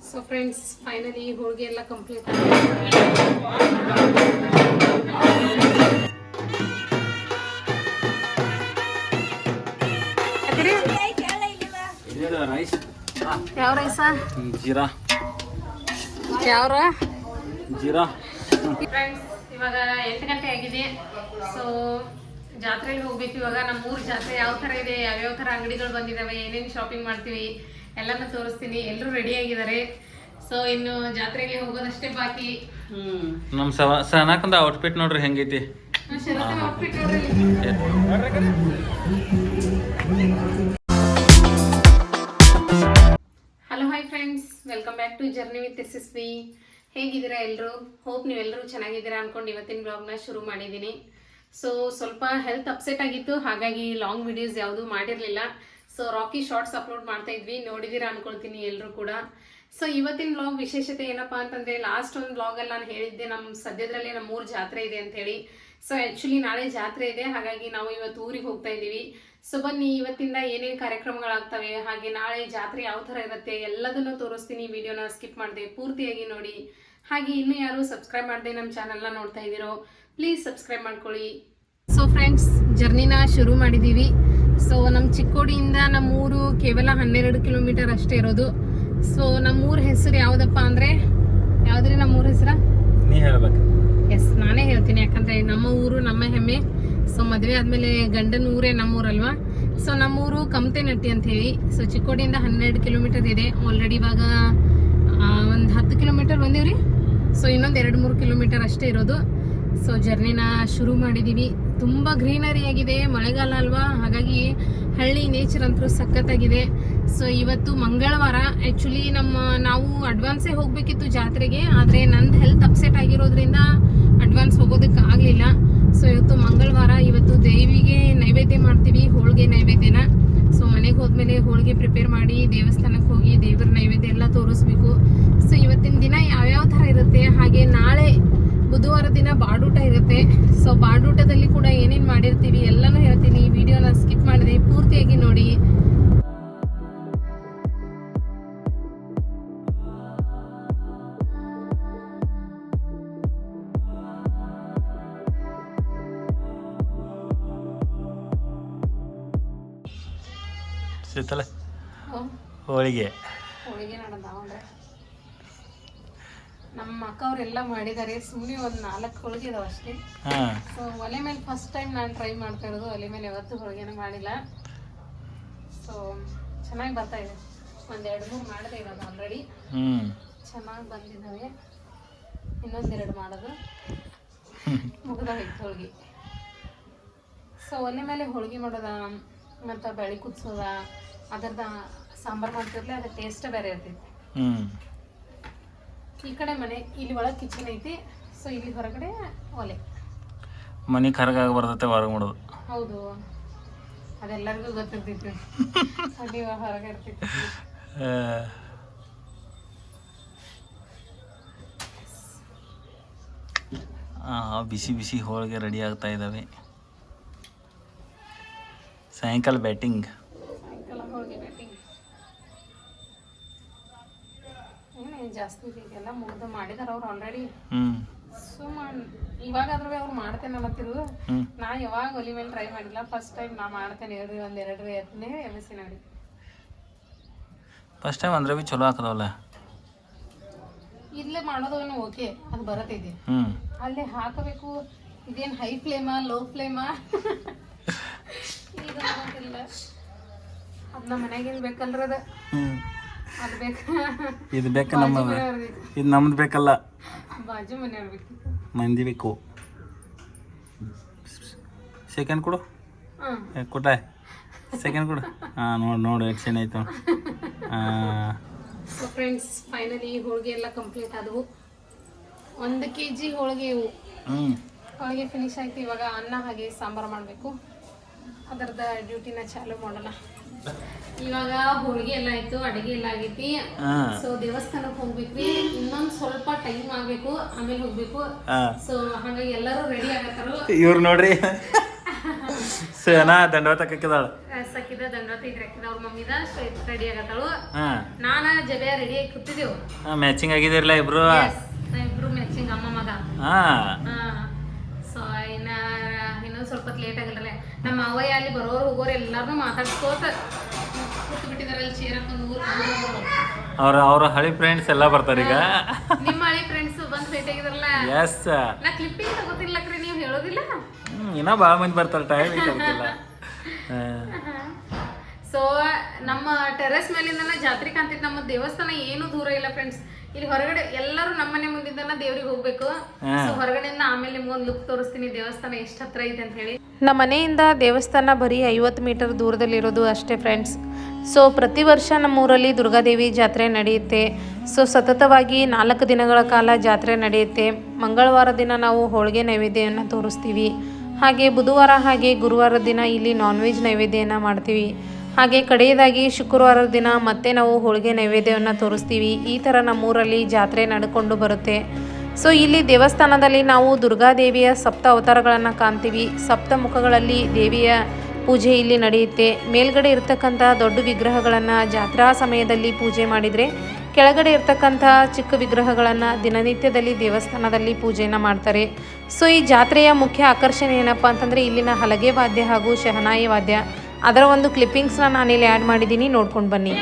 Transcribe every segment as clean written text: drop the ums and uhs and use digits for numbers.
So friends finally ಹೋಳಿಗೆ ಎಲ್ಲ complete ಯಾವ rice jeera ಯಾವ್ರ ಜೀರಾ. ಫ್ರೆಂಡ್ಸ್ ಇವಾಗ 8 ಗಂಟೆ ಆಗಿದೆ. ಸೊ ಜಾತ್ರೆಗೆ ಹೋಗ್ಬೇಕು ಇವಾಗ. ನಮ್ಮೂರು ಜಾತ್ರೆ ಯಾವ ಥರ ಇದೆ, ಯಾವ್ಯಾವ ಥರ ಅಂಗಡಿಗಳು ಬಂದಿದ್ದಾವೆ, ಏನೇನು ಶಾಪಿಂಗ್ ಮಾಡ್ತೀವಿ ಎಲ್ಲನೂ ತೋರಿಸ್ತೀನಿ. ಎಲ್ಲರೂ ರೆಡಿ ಆಗಿದ್ದಾರೆ. ಸೊ ಇನ್ನು ಜಾತ್ರೆಗೆ ಹೋಗೋದಷ್ಟೇ ಬಾಕಿ. ನಮ್ಮ ಸನಕಂದ ಔಟ್ಫಿಟ್ ನೋಡ್ರಿ ಹೆಂಗೈತಿ. ಶರತ್ತಿನ ಔಟ್ಫಿಟ್ ನೋಡ್ರಿ. Hello hi friends, welcome back to journey with SSB. ಹೇಗಿದ್ದೀರಾ ಎಲ್ಲರೂ? ಹೋಪ್ ನೀವೆಲ್ಲರೂ ಚೆನ್ನಾಗಿದ್ದೀರಾ ಅನ್ಕೊಂಡು ಇವತ್ತಿನ ಬ್ಲಾಗ್ನ ಶುರು ಮಾಡಿದ್ದೀನಿ. ಸೊ ಸ್ವಲ್ಪ ಹೆಲ್ತ್ ಅಪ್ಸೆಟ್ ಆಗಿತ್ತು, ಹಾಗಾಗಿ ಲಾಂಗ್ ವಿಡಿಯೋಸ್ ಯಾವುದೂ ಮಾಡಿರಲಿಲ್ಲ. ಸೊ ರಾಕಿ ಶಾರ್ಟ್ಸ್ ಅಪ್ಲೋಡ್ ಮಾಡ್ತಾ ಇದ್ವಿ, ನೋಡಿದ್ದೀರಾ ಅನ್ಕೊಳ್ತೀನಿ ಎಲ್ಲರೂ ಕೂಡ. ಸೊ ಇವತ್ತಿನ ಬ್ಲಾಗ್ ವಿಶೇಷತೆ ಏನಪ್ಪಾ ಅಂತಂದರೆ, ಲಾಸ್ಟ್ ಒಂದು ಬ್ಲಾಗಲ್ಲಿ ನಾನು ಹೇಳಿದ್ದೆ ನಮ್ಮ ಸದ್ಯದಲ್ಲೇ ನಮ್ಮ ಊರು ಜಾತ್ರೆ ಇದೆ ಅಂತ ಹೇಳಿ. ಸೊ ಆ್ಯಕ್ಚುಲಿ ನಾಳೆ ಜಾತ್ರೆ ಇದೆ, ಹಾಗಾಗಿ ನಾವು ಇವತ್ತು ಊರಿಗೆ ಹೋಗ್ತಾ ಇದ್ದೀವಿ. ಸೊ ಬನ್ನಿ ಇವತ್ತಿಂದ ಏನೇನು ಕಾರ್ಯಕ್ರಮಗಳಾಗ್ತವೆ, ಹಾಗೆ ನಾಳೆ ಜಾತ್ರೆ ಯಾವ ಥರ ಇರುತ್ತೆ ಎಲ್ಲದನ್ನು ತೋರಿಸ್ತೀನಿ. ವಿಡಿಯೋನ ಸ್ಕಿಪ್ ಮಾಡಿದೆ ಪೂರ್ತಿಯಾಗಿ ನೋಡಿ. ಹಾಗೆ ಇನ್ನೂ ಯಾರು ಸಬ್ಸ್ಕ್ರೈಬ್ ಮಾಡದೆ ನಮ್ಮ ಚಾನಲ್ನ ನೋಡ್ತಾ ಇದ್ದೀರೋ ಪ್ಲೀಸ್ ಸಬ್ಸ್ಕ್ರೈಬ್ ಮಾಡ್ಕೊಳ್ಳಿ. ಸೊ ಫ್ರೆಂಡ್ಸ್, ಜರ್ನಿನ ಶುರು ಮಾಡಿದ್ದೀವಿ. ಸೊ ನಮ್ಮ ಚಿಕ್ಕೋಡಿಯಿಂದ ನಮ್ಮೂರು ಕೇವಲ 12 ಕಿಲೋಮೀಟರ್ ಅಷ್ಟೇ ಇರೋದು. ಸೊ ನಮ್ಮೂರ ಹೆಸರು ಯಾವುದಪ್ಪ ಅಂದರೆ, ಯಾವುದ್ರಿ ನಮ್ಮೂರ ಹೆಸರ? ನೀ ಹೇಳ್ಬೇಕು. ಎಸ್, ನಾನೇ ಹೇಳ್ತೀನಿ, ಯಾಕಂದರೆ ನಮ್ಮ ಊರು ನಮ್ಮ ಹೆಮ್ಮೆ. ಸೊ ಮದುವೆ ಆದಮೇಲೆ ಗಂಡನ ಊರೇ ನಮ್ಮೂರಲ್ವಾ. ಸೊ ನಮ್ಮೂರು ಕಮತೆನಟ್ಟಿ ಅಂತ ಹೇಳಿ. ಸೊ ಚಿಕ್ಕೋಡಿಯಿಂದ 12 ಕಿಲೋಮೀಟರ್ ಇದೆ. ಆಲ್ರೆಡಿ ಇವಾಗ ಒಂದು 10 ಕಿಲೋಮೀಟರ್ ಬಂದೀವ್ರಿ. ಸೊ ಇನ್ನೊಂದು 2-3 ಕಿಲೋಮೀಟರ್ ಅಷ್ಟೇ ಇರೋದು. ಸೊ ಜರ್ನಿನ ಶುರು ಮಾಡಿದ್ದೀವಿ. ತುಂಬ ಗ್ರೀನರಿ ಆಗಿದೆ, ಮಳೆಗಾಲ ಅಲ್ವಾ, ಹಾಗಾಗಿ ಹಳ್ಳಿ ನೇಚರ್ ಅಂತೂ ಸಖತ್ತಾಗಿದೆ. ಸೊ ಇವತ್ತು ಮಂಗಳವಾರ. ಆ್ಯಕ್ಚುಲಿ ನಾವು ಅಡ್ವಾನ್ಸೇ ಹೋಗಬೇಕಿತ್ತು ಜಾತ್ರೆಗೆ, ಆದರೆ ನಂದು ಹೆಲ್ತ್ ಅಪ್ಸೆಟ್ ಆಗಿರೋದ್ರಿಂದ ಅಡ್ವಾನ್ಸ್ ಹೋಗೋದಕ್ಕೆ ಆಗಲಿಲ್ಲ. ಸೊ ಇವತ್ತು ಮಂಗಳವಾರ. ಇವತ್ತು ದೇವಿಗೆ ನೈವೇದ್ಯ ಮಾಡ್ತೀವಿ, ಹೋಳಿಗೆ ನೈವೇದ್ಯನ. ಸೊ ಮನೆಗೆ ಹೋದ್ಮೇಲೆ ಹೋಳಿಗೆ ಪ್ರಿಪೇರ್ ಮಾಡಿ ದೇವಸ್ಥಾನಕ್ಕೆ ಹೋಗಿ ದೇವರ ನೈವೇದ್ಯ ಎಲ್ಲ ತೋರಿಸ್ಬೇಕು. ಸೊ ಇವತ್ತಿನ ದಿನ ಯಾವ್ಯಾವ ಥರ ಇರುತ್ತೆ, ಹಾಗೆ ನಾಳೆ ಬುಧವಾರ ದಿನ ಬಾಡೂಟ ಇರುತ್ತೆ. ಸೊ ಬಾಡೂಟದಲ್ಲಿ ಕೂಡ ಏನೇನು ಮಾಡಿರ್ತೀವಿ ಎಲ್ಲನೂ ಹೇಳ್ತೀನಿ. ಈ ವಿಡಿಯೋನ ಸ್ಕಿಪ್ ಮಾಡಿದೆ ಪೂರ್ತಿಯಾಗಿ ನೋಡಿ. ಹೋಳಿಗೆ ಹೋಳಿಗೆ ನಡೆದಾವಂದ್ರೆ ನಮ್ಮ ಅಕ್ಕ ಅವರೆಲ್ಲ ಮಾಡಿದ್ದಾರೆ. ಸುಮ್ಮನೆ ಒಂದು 4 ಹೋಳಿಗೆ ಇದಾವೆ ಅಷ್ಟೇ. ಸೊ ಒಲೆ ಮೇಲೆ ಫಸ್ಟ್ ಟೈಮ್ ನಾನು ಟ್ರೈ ಮಾಡ್ತಾ ಇರೋದು. ಒಲೆ ಮೇಲೆ ಯಾವತ್ತೂ ಹೋಳಿಗೆನ ಮಾಡಿಲ್ಲ. ಸೊ ಚೆನ್ನಾಗಿ ಬರ್ತಾ ಇದೆ. ಒಂದು 2-3 ಮಾಡದೇ ಇರೋದು ಆಲ್ರೆಡಿ ಚೆನ್ನಾಗಿ ಬಂದಿದ್ದಾವೆ. ಇನ್ನೊಂದೆರಡು ಮಾಡೋದು ಮುಗಿದೋಗಿತ್ತು ಹೋಳಿಗೆ. ಸೊ ಒಲೆ ಮೇಲೆ ಹೋಳಿಗೆ ಮಾಡೋದ ಮತ್ತು ಬೆಳೆ ಕುದಿಸೋದ, ಅದರದ ಸಾಂಬಾರು ಮಾಡ್ತಿರ್ಲಿ, ಅದ್ರ ಟೇಸ್ಟ್ ಬೇರೆ ಇರ್ತೈತಿ. ಈ ಕಡೆ ಮನೆ, ಇಲ್ಲಿ ಒಳಗೆ ಕಿಚನ್ ಐತಿ. ಸೊ ಇಲ್ಲಿ ಹೊರಗಡೆ ಒಲೆ. ಮನೆ ಕರಗಾಗಿ ಬರ್ತೈತೆ ಹೊರಗೆ ಮಾಡೋದು. ಹೌದು, ಅದೆಲ್ಲರಿಗೂ ಗೊತ್ತಿರ್ತೈತಿ. ಅಲ್ಲಿ ಹೊರಗೆ ಇರ್ತೈತಿ. ಬಿಸಿ ಬಿಸಿ ಹೋಳಿಗೆ ರೆಡಿ ಆಗ್ತಾ ಇದ್ದಾವೆ. ಸಾಯಂಕಾಲ ಬ್ಯಾಟಿಂಗ್. ಹೋಳಿಗೆ ಬ್ಯಾಟಿಂಗ್ ಏನೇನು ಜಾಸ್ತಿ ಇದೆಲ್ಲ ಮುಗ್ದು ಮಾಡಿದಾರ ಅವ್ರು ಆಲ್ರೆಡಿ. ಇವಾಗಾದ್ರೂ ಅವ್ರು ಮಾಡ್ತೇನೆ ಅನ್ನತ್ತಿರು. ನಾ ಯಾವಾಗ ಒಲಿ ಮೇಲೆ ಟ್ರೈ ಮಾಡಿಲ್ಲ, ಫಸ್ಟ್ ಟೈಮ್ ನಾ ಮಾಡ್ತೇನೆ. ಹೇಳ್ರಿ ಒಂದೆರಡು ಎತ್ತನೇ ಎಮಸಿ ನೋಡಿ. ಫಸ್ಟ್ ಟೈಮ್ ಅಂದ್ರೆ ಚಲೋ ಆಗ್ತದವಲ್ಲ. ಇಲ್ಲೇ ಮಾಡೋದು ಓಕೆ, ಅದು ಬರತ್ತಿದೆ. ಅಲ್ಲೇ ಹಾಕಬೇಕು. ಇದೇನು ಹೈ ಫ್ಲೇಮಾ ಲೋ ಫ್ಲೇಮಾ ಈಗ ಗೊತ್ತಿಲ್ಲ. ಅದು ನಮ್ಮ ಮನೆಗೇನು ಬೇಕಲ್ರ ಅದು ಬೇಕು. ಇದು ಬೇಕು, ಇದು ನಮ್ದು ಬೇಕಲ್ಲ, ಬಾಜು ಮನೆಯವ್ರು ಬೇಕು, ಮಂದಿ ಬೇಕು. ಸೆಕೆಂಡ್ ಕೊಡು. ಕೊಟ್ಟ ಸೆಕೆಂಡ್ ಕೊಡು. ನೋಡು ಎಷ್ಟು ಚೆನ್ನಾಯ್ತು. ಸೊ ಫ್ರೆಂಡ್ಸ್, ಫೈನಲಿ ಹೋಳಿಗೆ ಎಲ್ಲ ಕಂಪ್ಲೀಟ್ ಆದವು. 1 kg ಹೋಳಿಗೆ ಇವು. ಹೋಳಿಗೆ ಫಿನಿಶ್ ಆಯ್ತು. ಇವಾಗ ಅನ್ನ ಹಾಗೆ ಸಾಂಬಾರು ಮಾಡಬೇಕು. ಅದರದ ಡ್ಯೂಟಿನ ಚಾಲು ಮಾಡೋಣ. ಇವಾಗ ಹೋಳಿಗೆ ಎಲ್ಲ ಆಯ್ತು, ಅಡಿಗೆ ಎಲ್ಲ ಆಗೈತಿ. ಸೊ ದೇವಸ್ಥಾನಕ್ಕೆ ಹೋಗ್ಬೇಕ್ರಿ. ಇನ್ನೊಂದು ಸ್ವಲ್ಪ ಟೈಮ್ ಆಗ್ಬೇಕು, ಆಮೇಲೆ ಹೋಗ್ಬೇಕು. ಸೊ ಹಾಗಾಗಿ ಎಲ್ಲರೂ ರೆಡಿ ಆಗತ್ತಾರ. ಇವ್ರು ನೋಡ್ರಿ, ಸೇನಾ ದಂಡವತ ಹಾಕಿದಾಳ. ಹೋಗಿದ್ದ ದಂಡವತ್ ಇದ್ರೆ ಅವ್ರ ಮಮ್ಮಿದ ರೆಡಿ ಆಗತ್ತಾಳು. ಹಾ ನಾನ ಜಬೆ ರೆಡಿ ಆಗಿ ಕೂತಿದ್ದೆವು. ಮ್ಯಾಚಿಂಗ್ ಆಗಿದಿರಲ್ಲ ಇಬ್ರು. ಇಬ್ರು ಮ್ಯಾಚಿಂಗ್ ಅಮ್ಮ ಮಗ. ಹಾ ಸೊ ಇನ್ನೊಂದ್ ಸ್ವಲ್ಪ ಲೇಟ್ ಆಗಲ್ರೇ. ನಮ್ಮ ಅವ್ವಯ್ಯ ಅಲ್ಲಿ ಬರೋರು ಹೋಗೋರು ಎಲ್ಲಾರು ಮಾತಾಡ್ಸ್ಕೋತ ಕೂತ್ ಬಿಟ್ಟಿದಾರಲ್ಲಿ ಚೇರ್ ಹಾಕೊಂಡು. ಅವ್ರ ಹಳಿ ಫ್ರೆಂಡ್ಸ್ ಎಲ್ಲ ಬರ್ತಾರೆ ಈಗ. ನಿಮ್ಮ ಹಳಿ ಫ್ರೆಂಡ್ಸ್ ಬಂದು ಭೇಟಿ ಆಗಿದ್ರಲ್ಲ. ಎಸ್ ನಾ ಕ್ಲಿಪ್ಪಿಂಗ್ ತಗೋತಿರ್ಲಕ್ರಿ, ನೀವು ಹೇಳೋದಿಲ್ಲ. ಇನ್ನ ಭಾಳ ಮಂದಿ ಬರ್ತಾರೆ, ಟೈಮ್ ಐತಲ್ಲ. ಸೊ ನಮ್ಮ ಟೆರೆಸ್ ಮೇಲಿಂದ ಜಾತ್ರೆ ಕಾಣ್ತಿತ್ತು. ನಮ್ಮ ದೇವಸ್ಥಾನ ಏನು ದೂರ ಇಲ್ಲ ಫ್ರೆಂಡ್ಸ್. ಇಲ್ಲಿ ಹೊರಗಡೆ ಎಲ್ಲರೂ ನಮ್ಮನೆ ಮುಂದಿದ್ದನ್ನ ದೇವ್ರಿಗೆ ಹೋಗ್ಬೇಕು. ಸೊ ಹೊರಗಡೆಯಿಂದ ಆಮೇಲೆ ನಿಮ್ಗೊಂದು ಲುಕ್ ತೋರಿಸ್ತೀನಿ ದೇವಸ್ಥಾನ ಎಷ್ಟು ಹತ್ರ ಐತೆ ಅಂತ ಹೇಳಿ. ನಮ್ಮ ಮನೆಯಿಂದ ದೇವಸ್ಥಾನ ಬರೀ 50 ಮೀಟರ್ ದೂರದಲ್ಲಿರೋದು ಅಷ್ಟೇ ಫ್ರೆಂಡ್ಸ್. ಸೊ ಪ್ರತಿ ವರ್ಷ ನಮ್ಮೂರಲ್ಲಿ ದುರ್ಗಾದೇವಿ ಜಾತ್ರೆ ನಡೆಯುತ್ತೆ. ಸೊ ಸತತವಾಗಿ 4 ದಿನಗಳ ಕಾಲ ಜಾತ್ರೆ ನಡೆಯುತ್ತೆ. ಮಂಗಳವಾರ ದಿನ ನಾವು ಹೋಳಿಗೆ ನೈವೇದ್ಯವನ್ನು ತೋರಿಸ್ತೀವಿ. ಹಾಗೆ ಬುಧವಾರ ಹಾಗೆ ಗುರುವಾರದ ದಿನ ಇಲ್ಲಿ ನಾನ್ ವೆಜ್ ನೈವೇದ್ಯವನ್ನು ಮಾಡ್ತೀವಿ. ಹಾಗೆ ಕಡೆಯದಾಗಿ ಶುಕ್ರವಾರದ ದಿನ ಮತ್ತೆ ನಾವು ಹೋಳಿಗೆ ನೈವೇದ್ಯವನ್ನು ತೋರಿಸ್ತೀವಿ. ಈ ಥರ ನಮ್ಮೂರಲ್ಲಿ ಜಾತ್ರೆ ನಡ್ಕೊಂಡು ಬರುತ್ತೆ. ಸೊ ಇಲ್ಲಿ ದೇವಸ್ಥಾನದಲ್ಲಿ ನಾವು ದುರ್ಗಾದೇವಿಯ ಸಪ್ತ ಅವತಾರಗಳನ್ನು ಕಾಣ್ತೀವಿ. ಸಪ್ತ ಮುಖಗಳಲ್ಲಿ ದೇವಿಯ ಪೂಜೆ ಇಲ್ಲಿ ನಡೆಯುತ್ತೆ. ಮೇಲ್ಗಡೆ ಇರ್ತಕ್ಕಂಥ ದೊಡ್ಡ ವಿಗ್ರಹಗಳನ್ನು ಜಾತ್ರಾ ಸಮಯದಲ್ಲಿ ಪೂಜೆ ಮಾಡಿದರೆ, ಕೆಳಗಡೆ ಇರ್ತಕ್ಕಂಥ ಚಿಕ್ಕ ವಿಗ್ರಹಗಳನ್ನು ದಿನನಿತ್ಯದಲ್ಲಿ ದೇವಸ್ಥಾನದಲ್ಲಿ ಪೂಜೆಯನ್ನು ಮಾಡ್ತಾರೆ. ಸೊ ಈ ಜಾತ್ರೆಯ ಮುಖ್ಯ ಆಕರ್ಷಣೆ ಏನಪ್ಪ ಅಂತಂದರೆ ಇಲ್ಲಿನ ಹಲಗೆ ವಾದ್ಯ ಹಾಗೂ ಶಹನಾಯಿ ವಾದ್ಯ. ಅದರ ಒಂದು ಕ್ಲಿಪ್ಪಿಂಗ್ಸ್ನ ನಾನಿಲ್ಲಿ ಆ್ಯಡ್ ಮಾಡಿದ್ದೀನಿ, ನೋಡ್ಕೊಂಡು ಬನ್ನಿ.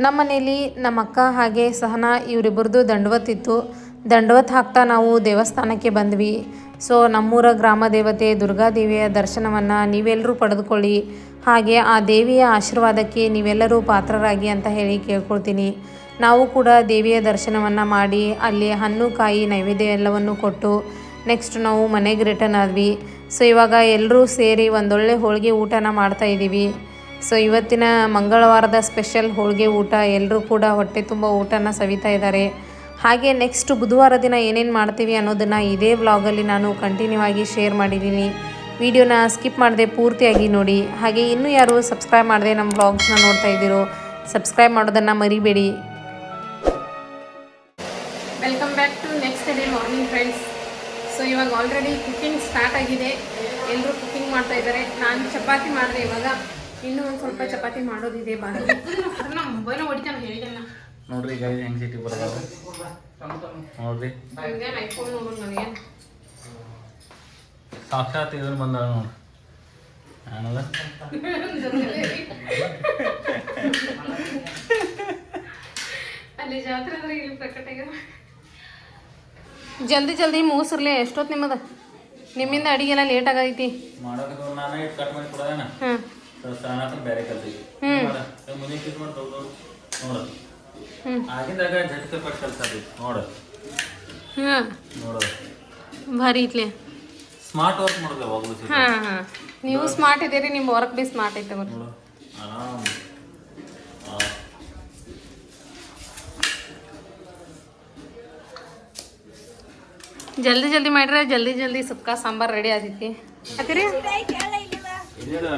ನಮ್ಮ ಮನೇಲಿ ನಮ್ಮ ಅಕ್ಕ ಹಾಗೆ ಸಹನಾ ಇವರಿಬ್ಬರದು ದಂಡವತ್ತಿತ್ತು. ದಂಡವತ್ ಹಾಕ್ತಾ ನಾವು ದೇವಸ್ಥಾನಕ್ಕೆ ಬಂದ್ವಿ. ಸೊ ನಮ್ಮೂರ ಗ್ರಾಮ ದೇವತೆ ದುರ್ಗಾದೇವಿಯ ದರ್ಶನವನ್ನು ನೀವೆಲ್ಲರೂ ಪಡೆದುಕೊಳ್ಳಿ. ಹಾಗೆ ಆ ದೇವಿಯ ಆಶೀರ್ವಾದಕ್ಕೆ ನೀವೆಲ್ಲರೂ ಪಾತ್ರರಾಗಿ ಅಂತ ಹೇಳಿ ಕೇಳ್ಕೊಳ್ತೀನಿ. ನಾವು ಕೂಡ ದೇವಿಯ ದರ್ಶನವನ್ನು ಮಾಡಿ ಅಲ್ಲಿ ಹಣ್ಣು ಕಾಯಿ ನೈವೇದ್ಯ ಎಲ್ಲವನ್ನು ಕೊಟ್ಟು ನೆಕ್ಸ್ಟ್ ನಾವು ಮನೆಗೆ ರಿಟರ್ನ್ ಆದ್ವಿ. ಸೊ ಇವಾಗ ಎಲ್ಲರೂ ಸೇರಿ ಒಂದೊಳ್ಳೆ ಹೋಳಿಗೆ ಊಟನ ಮಾಡ್ತಾಯಿದ್ದೀವಿ. ಸೊ ಇವತ್ತಿನ ಮಂಗಳವಾರದ ಸ್ಪೆಷಲ್ ಹೋಳಿಗೆ ಊಟ. ಎಲ್ಲರೂ ಕೂಡ ಹೊಟ್ಟೆ ತುಂಬ ಊಟನ ಸವಿತಾ ಇದ್ದಾರೆ. ಹಾಗೆ ನೆಕ್ಸ್ಟ್ ಬುಧವಾರ ದಿನ ಏನೇನು ಮಾಡ್ತೀವಿ ಅನ್ನೋದನ್ನು ಇದೇ ವ್ಲಾಗಲ್ಲಿ ನಾನು ಕಂಟಿನ್ಯೂ ಆಗಿ ಶೇರ್ ಮಾಡಿದ್ದೀನಿ. ವಿಡಿಯೋನ ಸ್ಕಿಪ್ ಮಾಡದೆ ಪೂರ್ತಿಯಾಗಿ ನೋಡಿ. ಹಾಗೆ ಇನ್ನೂ ಯಾರು ಸಬ್ಸ್ಕ್ರೈಬ್ ಮಾಡದೆ ನಮ್ಮ ವ್ಲಾಗ್ಸ್ನ ನೋಡ್ತಾ ಇದ್ದೀರೋ ಸಬ್ಸ್ಕ್ರೈಬ್ ಮಾಡೋದನ್ನು ಮರಿಬೇಡಿ. Welcome back to next day morning friends. So ಇವಾಗ ಆಲ್ರೆಡಿ ಕುಕ್ಕಿಂಗ್ ಸ್ಟಾರ್ಟ್ ಆಗಿದೆ. ಎಲ್ಲರೂ ಕುಕ್ಕಿಂಗ್ ಮಾಡ್ತಾ ಇದ್ದಾರೆ. ನಾನು ಚಪಾತಿ ಮಾಡಿದೆ. ಇವಾಗ ಇನ್ನೂ ಒಂದು ಸ್ವಲ್ಪ ಚಪಾತಿ ಮಾಡೋದಿದೆ. ನಮ್ಮ ಮೊಬೈಲ್ ಹೊಡಿತಾನೆ ಹೇಳಿದೆಲ್ಲ ನೋಡ್ರಿ ಈಗ ಹೆಂಗ್ ಸಿಟಿ ಬರೋದು ನೋಡ್ರಿ. ಐಫೋನ್ ನೋಡೋದು ನನಗೆ ಸಾಕ್ಷಾತ್ ಇದನ್ನು ಬಂದ ನೋಡ್ರಿ. ಆನಲ್ಲ ಅಲ್ಲಿ ಜಾತ್ರೆ ಅಂದ್ರೆ ಇಲ್ಲಿ ಪ್ರಕಟ ಜಲ್ದಿ ಜಲ್ದಿ ಮುಗಿಸ್ರಲಿ. ಎಷ್ಟೊತ್ತು ನಿಮ್ಮಿಂದ ಅಡಿಗೆಲ್ಲ ಲೇಟ್ ಆಗೈತಿ. ಮಾಡೋದು ನಾನು ಇಟ್ಟು ಕಟ್ ಮಾಡಿ ಕೊಡೋದೇನ. ಬೇರೆ ಕಲ್ತಿ ಮುಂದೆ ಕಿಸ್ ಮಾಡಿ ನೋಡ ಆಗಿಂದಾಗ ಝಟ್ಕ ಪಟ್ಟು ಕಲ್ಸದಿ ನೋಡ. ನೋಡ ಭಾರಿ ಇಟ್ಲಿ ಸ್ಮಾರ್ಟ್ ವರ್ಕ್ ಮಾಡೋದು ಯಾವಾಗಲೂ. ನೀವು ಸ್ಮಾರ್ಟ್ ಇದೀರಿ, ನಿಮ್ಮ ವರ್ಕ್ ಬಿ ಸ್ಮಾರ್ಟ್ ಐತೆ. ನೋಡು ಆರಾಮ್ ಜಲ್ದಿ ಜಲ್ದಿ ಮಾಡ್ರೆ ಜಲ್ದಿ ಜಲ್ದಿ ಸುಕ್ಕ ಸಾಂಬಾರ್ ರೆಡಿ ಆದೈತಿ. ಆತಿರಿ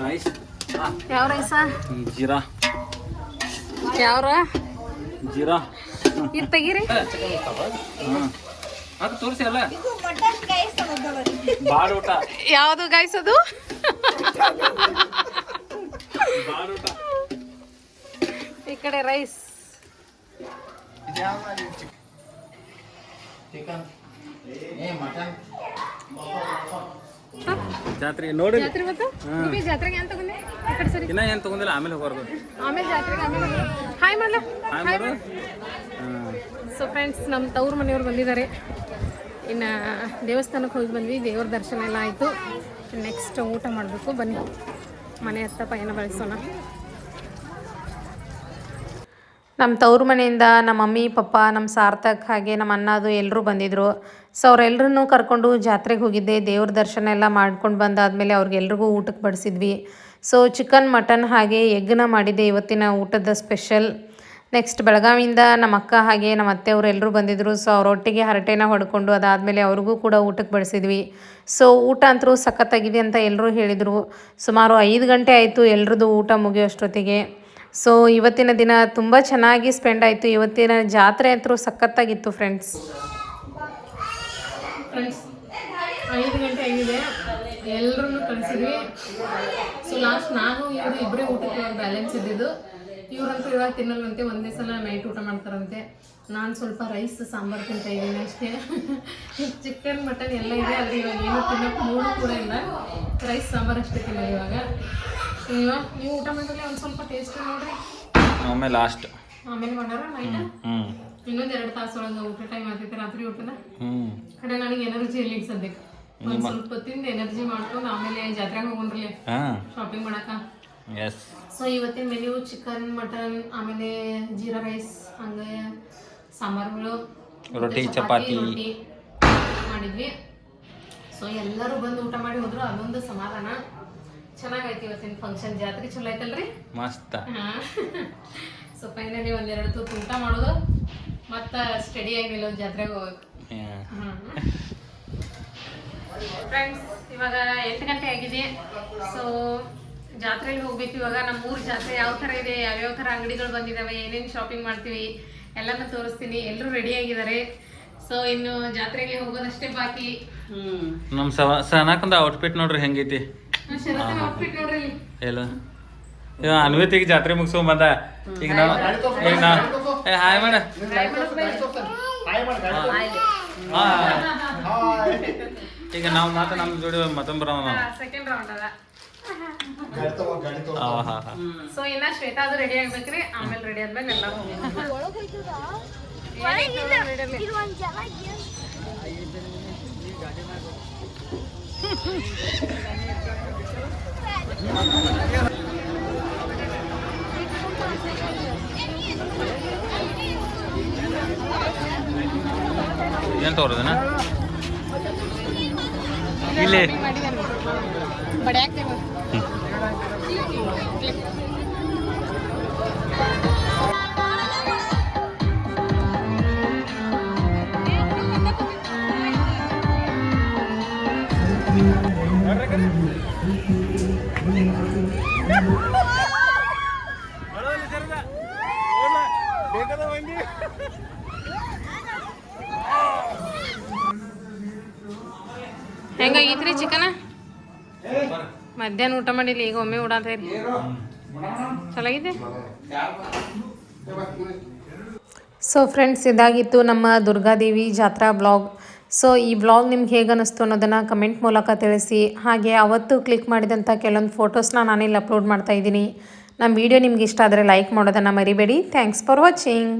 ರೈಸ್. ಯಾವ ರೈಸ? ಜೀರಾ. ಯಾವ್ರ ಜೀರಾ ಇದು ತೆಗೀರಿ. ಅದು ತೋರಿಸಿ ಅಲ್ಲ ಬಾಡ ಊಟ. ಯಾವುದು ಗೈಸ್ ಅದು? ಬಾಡ ಊಟ. ಈ ಕಡೆ ರೈಸ್. ಜಾತ್ರೆ ನೋಡಿ. ಜಾತ್ರೆ ಮತ್ತು ಜಾತ್ರೆಗೆ ಏನು ತಗೊಂಡೆ? ಈ ಕಡೆ ಸರಿ. ಇನ್ನ ಏನು ತಗೊಂಡಿಲ್ಲ, ಆಮೇಲೆ ಹೋಗ್ಬಾರ್ದು. ಆಮೇಲೆ ಜಾತ್ರೆಗೆ ಆಮೇಲೆ ಹಾಯ್ ಮಾಡಲ. ಹಾಯ್ ಮಾಡು. ಸೊ ಫ್ರೆಂಡ್ಸ್, ನಮ್ಮ ತವ್ರ ಮನೆಯವ್ರು ಬಂದಿದ್ದಾರೆ. ಇನ್ನು ದೇವಸ್ಥಾನಕ್ಕೆ ಹೋಗಿ ಬಂದ್ವಿ. ದೇವ್ರ ದರ್ಶನ ಎಲ್ಲ ಆಯಿತು. ನೆಕ್ಸ್ಟ್ ಊಟ ಮಾಡಬೇಕು. ಬನ್ನಿ ಮನೆ ಹತ್ತ ಪಯಣ ಬೆಳೆಸೋಣ. ನಮ್ಮ ತವ್ರ ಮನೆಯಿಂದ ನಮ್ಮ ಮಮ್ಮಿ ಪಪ್ಪ ನಮ್ಮ ಸಾರ್ಥಕ್ ಹಾಗೆ ನಮ್ಮ ಅಣ್ಣದು ಎಲ್ಲರೂ ಬಂದಿದ್ದರು. ಸೊ ಅವರೆಲ್ಲರನ್ನೂ ಕರ್ಕೊಂಡು ಜಾತ್ರೆಗೆ ಹೋಗಿದ್ದೆ. ದೇವ್ರ ದರ್ಶನ ಎಲ್ಲ ಮಾಡ್ಕೊಂಡು ಬಂದಾದಮೇಲೆ ಅವ್ರಿಗೆಲ್ರಿಗೂ ಊಟಕ್ಕೆ ಬಡಿಸಿದ್ವಿ. ಸೊ ಚಿಕನ್ ಮಟನ್ ಹಾಗೆ ಎಗ್ಗನ್ನ ಮಾಡಿದ್ದೆ ಇವತ್ತಿನ ಊಟದ ಸ್ಪೆಷಲ್. ನೆಕ್ಸ್ಟ್ ಬೆಳಗಾವಿಯಿಂದ ನಮ್ಮ ಅಕ್ಕ ಹಾಗೆ ನಮ್ಮ ಅತ್ತೆಯವರು ಎಲ್ಲರೂ ಬಂದಿದ್ದರು. ಸೊ ಅವರೊಟ್ಟಿಗೆ ಹರಟೆನ ಹೊಡ್ಕೊಂಡು ಅದಾದಮೇಲೆ ಅವ್ರಿಗೂ ಕೂಡ ಊಟಕ್ಕೆ ಬಡಿಸಿದ್ವಿ. ಸೊ ಊಟ ಅಂತೂ ಸಖತ್ತಾಗಿದೆ ಅಂತ ಎಲ್ಲರೂ ಹೇಳಿದರು. ಸುಮಾರು 5 ಗಂಟೆ ಆಯಿತು ಎಲ್ರದ್ದು ಊಟ ಮುಗಿಯೋಷ್ಟೊತ್ತಿಗೆ. ಸೊ ಇವತ್ತಿನ ದಿನ ತುಂಬ ಚೆನ್ನಾಗಿ ಸ್ಪೆಂಡ್ ಆಯಿತು. ಇವತ್ತಿನ ಜಾತ್ರೆ ಅಂತೂ ಸಖತ್ತಾಗಿತ್ತು ಫ್ರೆಂಡ್ಸ್. 5 ಗಂಟೆ ಆಗಿದೆ, ಎಲ್ಲರನ್ನು ಕಳಿಸಿದ್ವಿ. ಸೊ ಲಾಸ್ಟ್ ನಾನು ಇವರು ಇಬ್ಬರೇ ಊಟಕ್ಕೆ ಇವಾಗ ಬ್ಯಾಲೆನ್ಸ್ ಇದ್ದಿದ್ದು. ಇವರಂತೂ ಇವಾಗ ತಿನ್ನಲ್ವಂತೆ, ಒಂದೇ ಸಲ ನೈಟ್ ಊಟ ಮಾಡ್ತಾರಂತೆ. ನಾನು ಸ್ವಲ್ಪ ರೈಸ್ ಸಾಂಬಾರು ತಿಂತಾ ಇದ್ದೀನಿ ಅಷ್ಟೇ. ಚಿಕನ್ ಮಟನ್ ಎಲ್ಲ ಇದೆ, ಆದರೆ ಇವಾಗ ಏನು ತಿನ್ನೋಕೆ ಮೂಡು ಕೂಡ ಇಲ್ಲ. ರೈಸ್ ಸಾಂಬಾರು ಅಷ್ಟೇ ತಿನ್ನೋದು ಇವಾಗ. ನೀವು ಊಟ ಮಾಡಿದ್ರೆ ಒಂದು ಸ್ವಲ್ಪ ಟೇಸ್ಟ್ ನೋಡ್ರಿ. ಆಮೇಲೆ ಲಾಸ್ಟ್ ಆಮೇಲೆ ಮಾಡಾರ ನೈಟ್ ಇನ್ನೊಂದು 2 ತಾಸು ಒಳಗೆ ಊಟ ಟೈಮ್ ಆಗ್ತೈತೆ ರಾತ್ರಿ ಊಟನ. ಕಡೆ ನನಗೆ ಎನರ್ಜಿ ಇಲ್ಲಿ ಸದ್ಯಕ್ಕೆ ಒಂದು ಸ್ವಲ್ಪ ಹೊತ್ತಿಂದ ಎನರ್ಜಿ ಮಾಡ್ಕೊಂಡು ಆಮೇಲೆ ಜಾತ್ರೆಗೆ ಹೋಗೋಣ್ರಲ್ಲ ಶಾಪಿಂಗ್ ಮಾಡಕ. ಸೊ ಇವತ್ತಿನ ಮೆನ್ಯೂ ಚಿಕನ್ ಮಟನ್ ಆಮೇಲೆ ಜೀರಾ ರೈಸ್ ಹಂಗೆ ಸಾಂಬಾರುಗಳು ರೊಟ್ಟಿ ಚಪಾತಿ ಮಾಡಿದ್ವಿ. ಸೊ ಎಲ್ಲರೂ ಬಂದು ಊಟ ಮಾಡಿ ಹೋದ್ರು, ಅದೊಂದು ಸಮಾಧಾನ. ಚೆನ್ನಾಗೈತಿ ಇವತ್ತಿನ ಫಂಕ್ಷನ್. ಜಾತ್ರೆ ಚಲೋ ಆಯ್ತಲ್ರಿ, ಮಸ್ತ್. ಸೊ ಫೈನಲಿ 1-2 ತುತ್ತು ಊಟ ಮಾಡೋದು ಮತ್ತು ಸ್ಟಡಿ ಆಗಿಲ್ಲ ಜಾತ್ರೆಗೆ ಹೋಗೋದು. ಫ್ರೆಂಡ್ಸ್ ಇವಾಗ 8 ಗಂಟೆ ಆಗಿದೆ. ಸೊ ಜಾತ್ರೆಗೆ ಹೋಗ್ಬೇಕು ಇವಾಗ. ನಮ್ಮೂರು ಜಾತ್ರೆ ಯಾವ ಥರ ಇದೆ, ಯಾವ್ಯಾವ ಥರ ಅಂಗಡಿಗಳು ಬಂದಿದ್ದಾವೆ, ಏನೇನು ಶಾಪಿಂಗ್ ಮಾಡ್ತೀವಿ ಎಲ್ಲನೂ ತೋರಿಸ್ತೀನಿ. ಎಲ್ಲರೂ ರೆಡಿ ಆಗಿದ್ದಾರೆ. ಸೊ ಇನ್ನು ಜಾತ್ರೆಗೆ ಹೋಗೋದಷ್ಟೇ ಬಾಕಿ. ನಮ್ಮ ಸನಾಕಂದ ಔಟ್ಫಿಟ್ ನೋಡ್ರಿ ಹೆಂಗೈತಿ. ಔಟ್ಫಿಟ್ ನೋಡ್ರಿ ಎಲ್ಲ ಅನ್ವಿತಿಗೆ ಜಾತ್ರೆ ಮುಗಿಸ್ಕೊಂಡ್ ಬಂದ. ಈಗ ನಾವು ಹಾಯ್ ಮಾಡ ಈಗ ನಾವು ಮಾತ್ರ ನಮ್ಮ ಜೋಡಿ ಮತ್ತೊಂದು ಸೆಕೆಂಡ್ ರೌಂಡ್ ಅದ. ಸೊ ಇನ್ನ ಶ್ವೇತಾ ಅದು ರೆಡಿ ಆಗ್ಬೇಕ್ರಿ, ಆಮೇಲೆ ರೆಡಿ ಆದ್ಮೇಲೆ ಎಲ್ಲ ಏನ್ ತೋರದನ ಇಲ್ಲಿ ಬಡಿಯಾಕ್ತೇವೆ. ಹೆಂಗಾಗೈತ್ರಿ ಚಿಕನ? ಮಧ್ಯಾಹ್ನ ಊಟ ಮಾಡಿಲ್ಲ, ಈಗ ಒಮ್ಮೆ ಉಡಾತೈರಿ. ಚೆನ್ನಾಗಿದೆ. ಸೊ ಫ್ರೆಂಡ್ಸ್ ಇದಾಗಿತ್ತು ನಮ್ಮ ದುರ್ಗಾದೇವಿ ಜಾತ್ರಾ ಬ್ಲಾಗ್. ಸೊ ಈ ಬ್ಲಾಗ್ ನಿಮ್ಗೆ ಹೇಗೆ ಅನ್ನಿಸ್ತು ಅನ್ನೋದನ್ನು ಕಮೆಂಟ್ ಮೂಲಕ ತಿಳಿಸಿ. ಹಾಗೆ ಅವತ್ತು ಕ್ಲಿಕ್ ಮಾಡಿದಂಥ ಕೆಲವೊಂದು ಫೋಟೋಸ್ನ ನಾನಿಲ್ಲಿ ಅಪ್ಲೋಡ್ ಮಾಡ್ತಾಯಿದ್ದೀನಿ. ನಮ್ಮ ವಿಡಿಯೋ ನಿಮ್ಗೆ ಇಷ್ಟ ಆದರೆ ಲೈಕ್ ಮಾಡೋದನ್ನು ಮರಿಬೇಡಿ. Thanks for watching.